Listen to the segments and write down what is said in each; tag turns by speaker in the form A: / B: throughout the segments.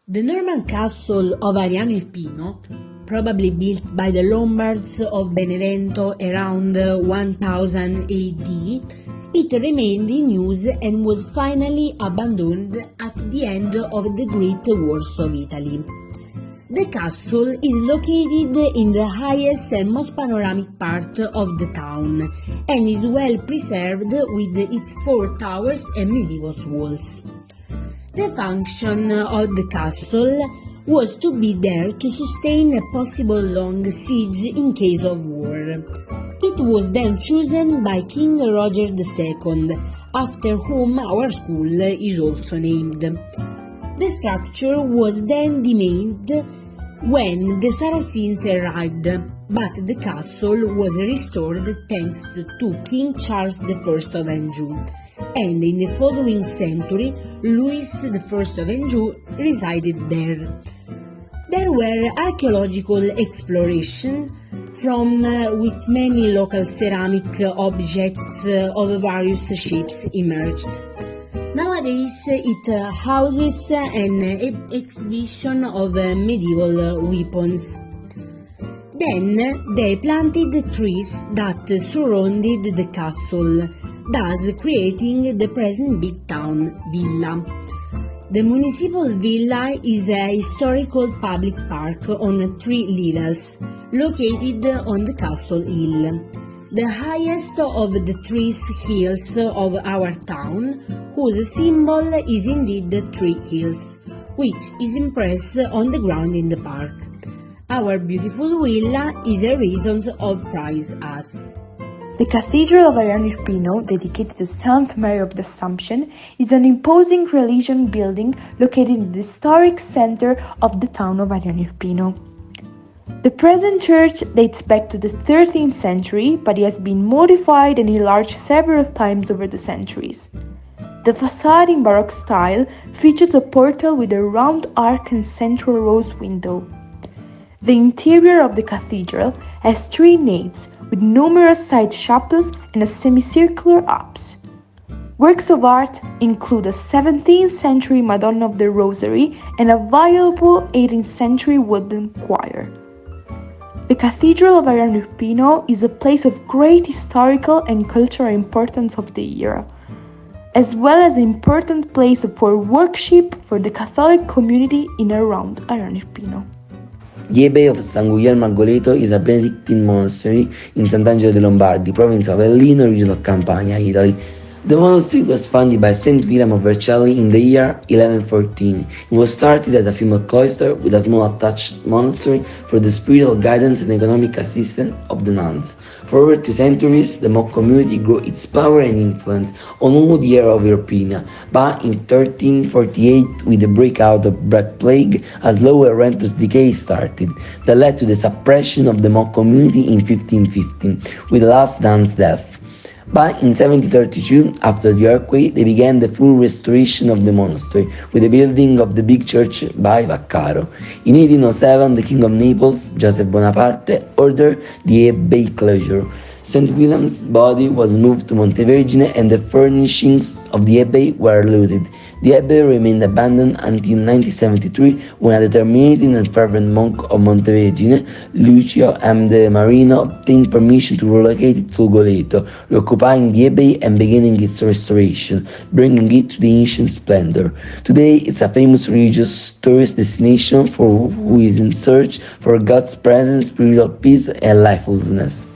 A: The Norman castle of Ariano Irpino, probably built by the Lombards of Benevento around 1000 AD, it remained in use and was finally abandoned at the end of the Great Wars of Italy. The castle is located in the highest and most panoramic part of the town and is well preserved with its 4 towers and medieval walls. The function of the castle was to be there to sustain a possible long siege in case of war. It was then chosen by King Roger II, after whom our school is also named. The structure was then demolished when the Saracens arrived, but the castle was restored thanks to King Charles I of Anjou, and in the following century Louis I of Anjou resided there. There were archaeological explorations from which many local ceramic objects of various shapes emerged. Nowadays it houses an exhibition of medieval weapons. Then they planted trees that surrounded the castle, thus creating the present big town villa. The municipal villa is a historical public park on 3 levels, located on the castle hill, the highest of the 3 hills of our town, whose symbol is indeed the 3 hills, which is impressed on the ground in the park. Our beautiful villa is a reason of pride us.
B: The Cathedral of Ariano Irpino, dedicated to Saint Mary of the Assumption, is an imposing religious building located in the historic center of the town of Ariano Irpino. The present church dates back to the 13th century, but it has been modified and enlarged several times over the centuries. The facade in Baroque style features a portal with a round arch and central rose window. The interior of the cathedral has 3 naves, with numerous side chapels and a semicircular apse. Works of art include a 17th century Madonna of the Rosary and a valuable 18th century wooden choir. The Cathedral of Ariano Irpino is a place of great historical and cultural importance of the era, as well as an important place for worship for the Catholic community in and around Ariano Irpino.
C: The Abbey of San Guglielmo a Goleto is a Benedictine monastery in Sant'Angelo dei Lombardi, province of Avellino, region of Campania, Italy. The monastery was founded by Saint William of Vercelli in the year 1114. It was started as a female cloister with a small attached monastery for the spiritual guidance and economic assistance of the nuns. For over 2 centuries, the monk community grew its power and influence on all the area of Irpina, but in 1348, with the breakout of Black Plague, a slow and relentless decay started, that led to the suppression of the monk community in 1515, with the last nun's death. But in 1732, after the earthquake, they began the full restoration of the monastery, with the building of the big church by Vaccaro. In 1807, the King of Naples, Joseph Bonaparte, ordered the abbey closure. St. William's body was moved to Montevergine and the furnishings of the abbey were looted. The abbey remained abandoned until 1973, when a determined and fervent monk of Montevergine, Lucio M. de Marino, obtained permission to relocate it to Goleto, reoccupying the abbey and beginning its restoration, bringing it to the ancient splendor. Today, it's a famous religious tourist destination for who is in search for God's presence, spiritual peace, and lifelessness.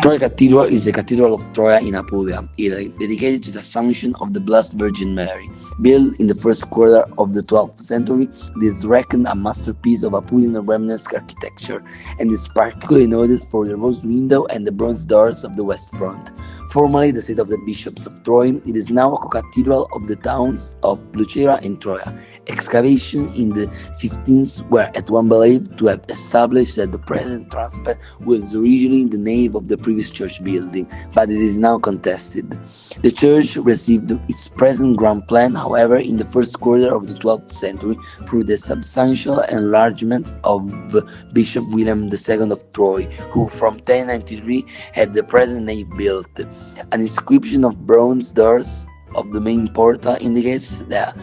D: Troia Cathedral is the Cathedral of Troia in Apulia, Italy, dedicated to the Assumption of the Blessed Virgin Mary. Built in the first quarter of the 12th century, it is reckoned a masterpiece of Apulian Romanesque architecture and is particularly noted for the rose window and the bronze doors of the west front. Formerly the seat of the bishops of Troy, it is now a co-cathedral of the towns of Lucera and Troia. Excavation in the 15th were at one believed to have established that the present transept was originally the nave of the previous church building, but it is now contested. The church received its present ground plan, however, in the first quarter of the 12th century through the substantial enlargement of Bishop William II of Troy, who from 1093 had the present nave built. An inscription of bronze doors of the main portal indicates that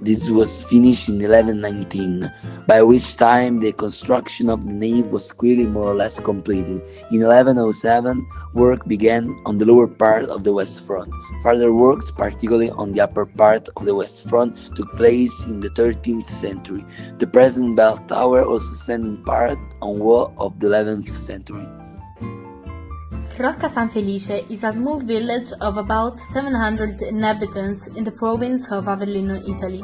D: This was finished in 1119, by which time the construction of the nave was clearly more or less completed. In 1107, work began on the lower part of the west front. Further works, particularly on the upper part of the west front, took place in the 13th century. The present bell tower also standing part on wall of the 11th century.
E: Rocca San Felice is a small village of about 700 inhabitants in the province of Avellino, Italy.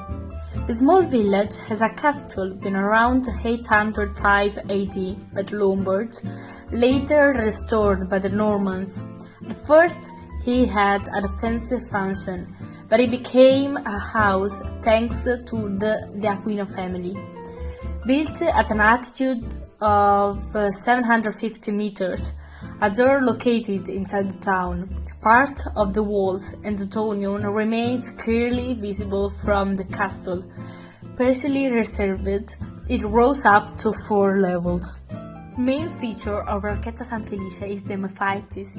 E: The small village has a castle built around 805 AD by the Lombards, later restored by the Normans. At first, he had a defensive function, but it became a house thanks to the Aquino family. Built at an altitude of 750 meters, a door located inside the town. Part of the walls and the donjon remains clearly visible from the castle. Partially reserved, it rose up to 4 levels. Main feature of Rocca San Felice is the mephitis.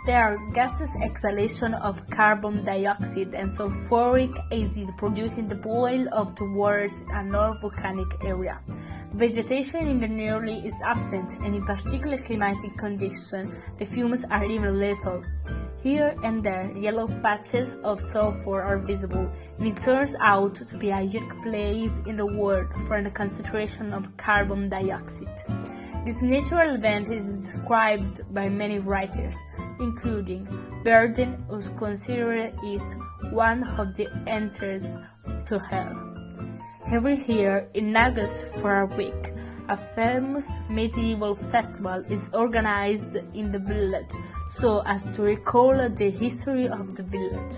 E: There are gaseous exhalation of carbon dioxide and sulfuric acid produced in the boil of the waters in a non-volcanic area. Vegetation in the nearly is absent, and in particular climatic conditions, the fumes are even lethal. Here and there, yellow patches of sulfur are visible, and it turns out to be a unique place in the world for the concentration of carbon dioxide. This natural event is described by many writers, including Burden, who considers it one of the entries to hell. Every year, in August for a week, a famous medieval festival is organized in the village so as to recall the history of the village.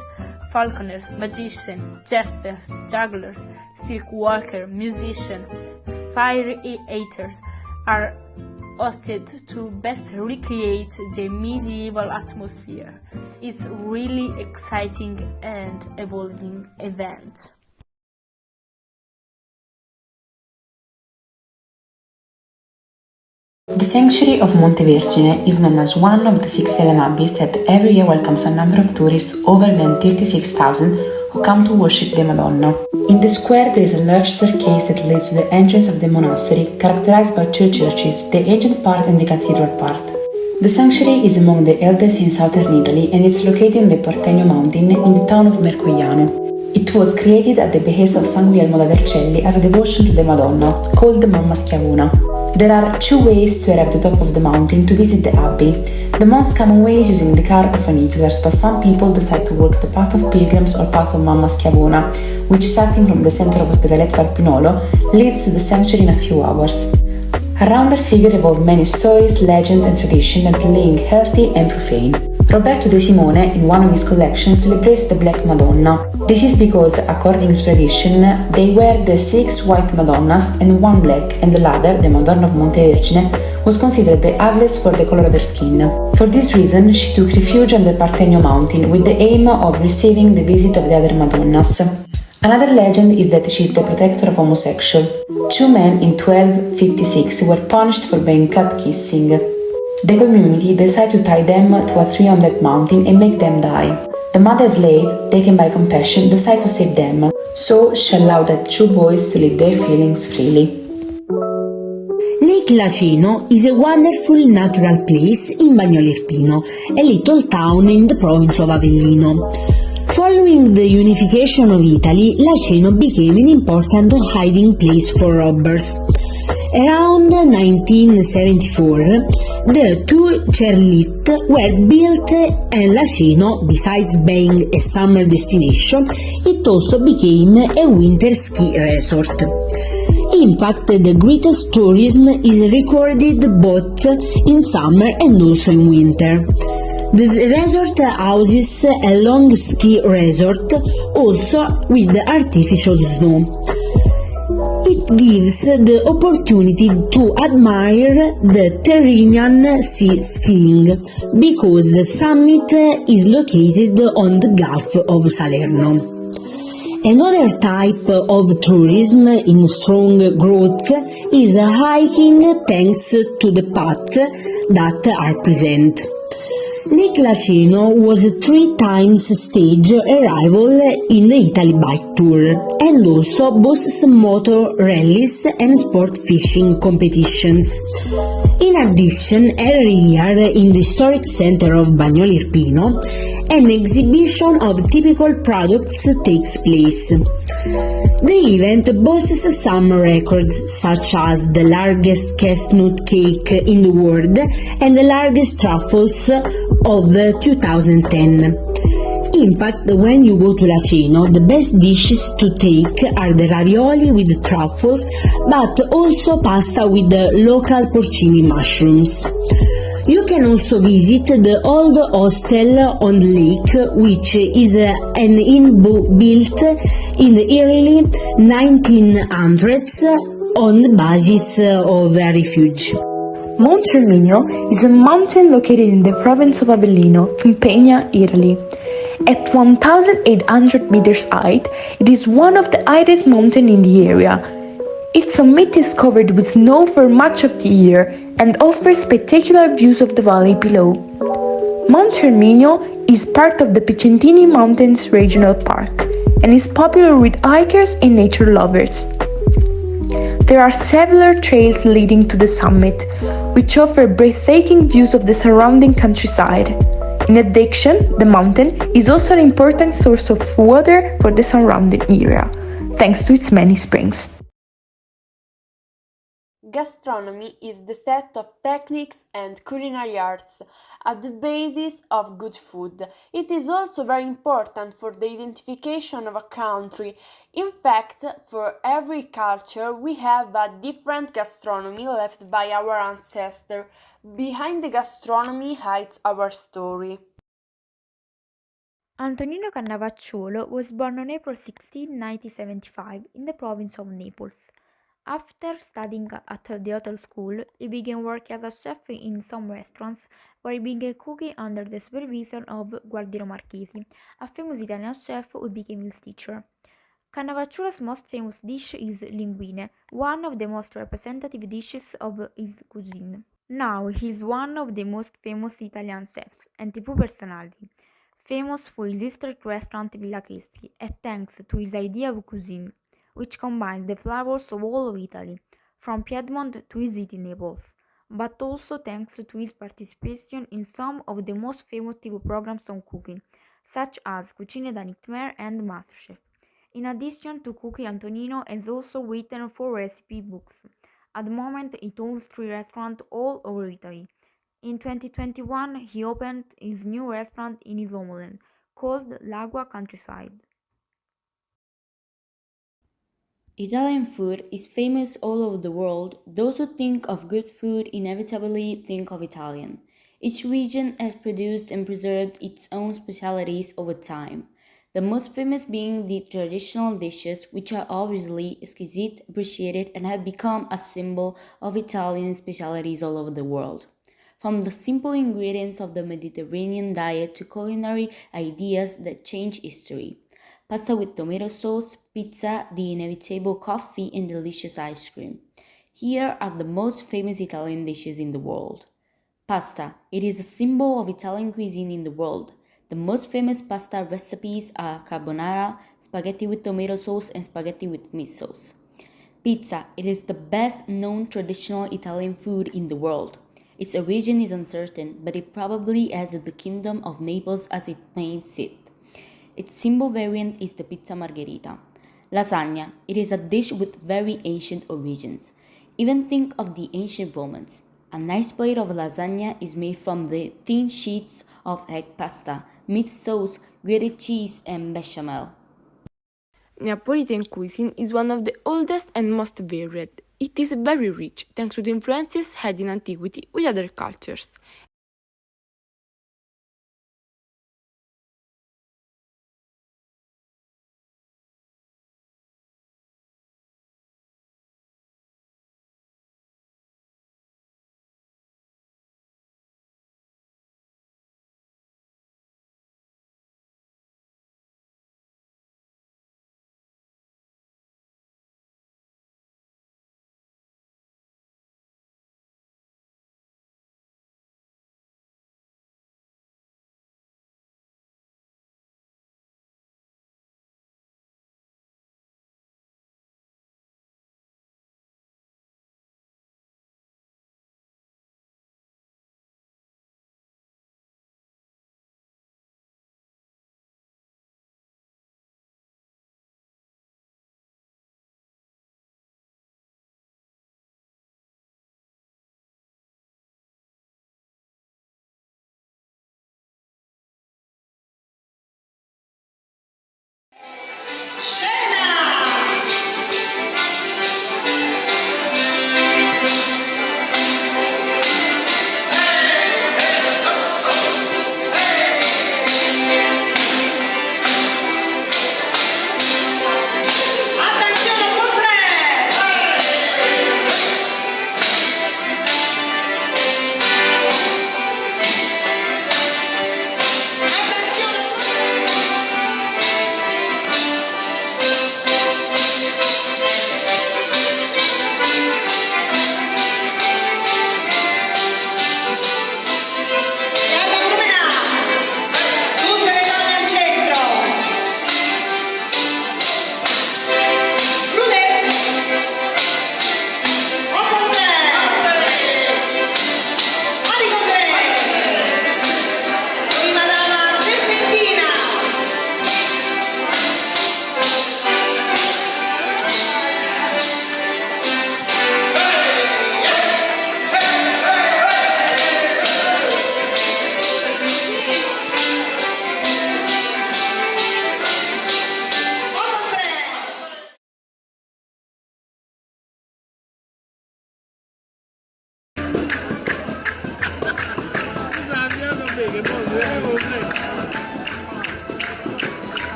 E: Falconers, magicians, jesters, jugglers, silk walkers, musicians, fire eaters are hosted to best recreate the medieval atmosphere. It's really exciting and evolving event.
F: The sanctuary of Monte Vergine is known as one of the 6 Italian abbeys that every year welcomes a number of tourists over than 36,000 who come to worship the Madonna. In the square there is a large staircase that leads to the entrance of the monastery, characterized by 2 churches, the ancient part and the cathedral part. The sanctuary is among the eldest in southern Italy and it's located in the Portegno mountain in the town of Mercogliano. It was created at the behest of San Guglielmo da Vercelli as a devotion to the Madonna, called the Mamma Schiavona. There are 2 ways to arrive at the top of the mountain to visit the abbey. The most common way is using the car or funiculars, but some people decide to walk the path of pilgrims or path of Mamma Schiavona, which starting from the center of Ospedaleto Arpinolo leads to the sanctuary in a few hours. Around her figure evolve many stories, legends and traditions that link healthy and profane. Roberto De Simone, in one of his collections, celebrates the Black Madonna. This is because, according to tradition, they wear the 6 white Madonnas and 1 black, and the latter, the Madonna of Monte Vergine, was considered the ugliest for the color of her skin. For this reason, she took refuge on the Portegno mountain with the aim of receiving the visit of the other Madonnas. Another legend is that she is the protector of homosexuals. 2 men in 1256 were punished for being caught kissing. The community decided to tie them to a tree on that mountain and make them die. The mother slave, taken by compassion, decided to save them, so she allowed the 2 boys to live their feelings freely.
A: Lake Lacino is a wonderful natural place in Ariano Irpino, a little town in the province of Avellino. Following the unification of Italy, Lacino became an important hiding place for robbers. Around 1974, the 2 chairlifts were built and Lacino, besides being a summer destination, it also became a winter ski resort. In fact, the greatest tourism is recorded both in summer and also in winter. The resort houses a long ski resort, also with artificial snow. It gives the opportunity to admire the Tyrrhenian Sea skiing, because the summit is located on the Gulf of Salerno. Another type of tourism in strong growth is hiking, thanks to the paths that are present. Lake Lacino was a 3 times stage arrival in Italy bike tour and also boasts motor rallies and sport fishing competitions. In addition, every year in the historic center of Ariano Irpino, an exhibition of typical products takes place. The event boasts some records, such as the largest chestnut cake in the world and the largest truffles of 2010. In fact, when you go to Lacino, the best dishes to take are the ravioli with truffles, but also pasta with the local porcini mushrooms. You can also visit the old hostel on the lake, which is an inn built in the early 1900s on the basis of a refuge.
B: Monte Erminio is a mountain located in the province of Avellino, Campania, Italy. At 1,800 meters height, it is one of the highest mountains in the area. Its summit is covered with snow for much of the year and offers spectacular views of the valley below. Monte Erminio is part of the Picentini Mountains Regional Park and is popular with hikers and nature lovers. There are several trails leading to the summit, which offer breathtaking views of the surrounding countryside. In addition, the mountain is also an important source of water for the surrounding area, thanks to its many springs.
G: Gastronomy is the set of techniques and culinary arts at the basis of good food. It is also very important for the identification of a country. In fact, for every culture we have a different gastronomy left by our ancestors. Behind the gastronomy hides our story.
H: Antonino Cannavacciuolo was born on April 16, 1975, in the province of Naples. After studying at the hotel school, he began working as a chef in some restaurants, where he began cooking under the supervision of Gualdiero Marchesi, a famous Italian chef who became his teacher. Cannavacciuolo's most famous dish is linguine, one of the most representative dishes of his cuisine. Now he is one of the most famous Italian chefs and TV personality, famous for his historic restaurant Villa Crespi, and thanks to his idea of cuisine, which combines the flavors of all of Italy, from Piedmont to his city Naples, but also thanks to his participation in some of the most famous TV programs on cooking, such as Cucine da Nightmare and MasterChef. In addition to cooking, Antonino has also written 4 recipe books. At the moment, he owns 3 restaurants all over Italy. In 2021, he opened his new restaurant in his homeland, called Lagua Countryside.
I: Italian food is famous all over the world. Those who think of good food inevitably think of Italian. Each region has produced and preserved its own specialities over time, the most famous being the traditional dishes, which are obviously exquisite, appreciated, and have become a symbol of Italian specialities all over the world. From the simple ingredients of the Mediterranean diet to culinary ideas that change history. Pasta with tomato sauce, pizza, the inevitable coffee, and delicious ice cream. Here are the most famous Italian dishes in the world. Pasta. It is a symbol of Italian cuisine in the world. The most famous pasta recipes are carbonara, spaghetti with tomato sauce, and spaghetti with meat sauce. Pizza. It is the best known traditional Italian food in the world. Its origin is uncertain, but it probably has the kingdom of Naples as its main seat. Its symbol variant is the pizza margherita. Lasagna. It is a dish with very ancient origins. Even think of the ancient Romans. A nice plate of lasagna is made from the thin sheets of egg pasta, meat sauce, grated cheese, and bechamel.
G: Neapolitan cuisine is one of the oldest and most varied. It is very rich thanks to the influences had in antiquity with other cultures.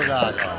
J: Gaga.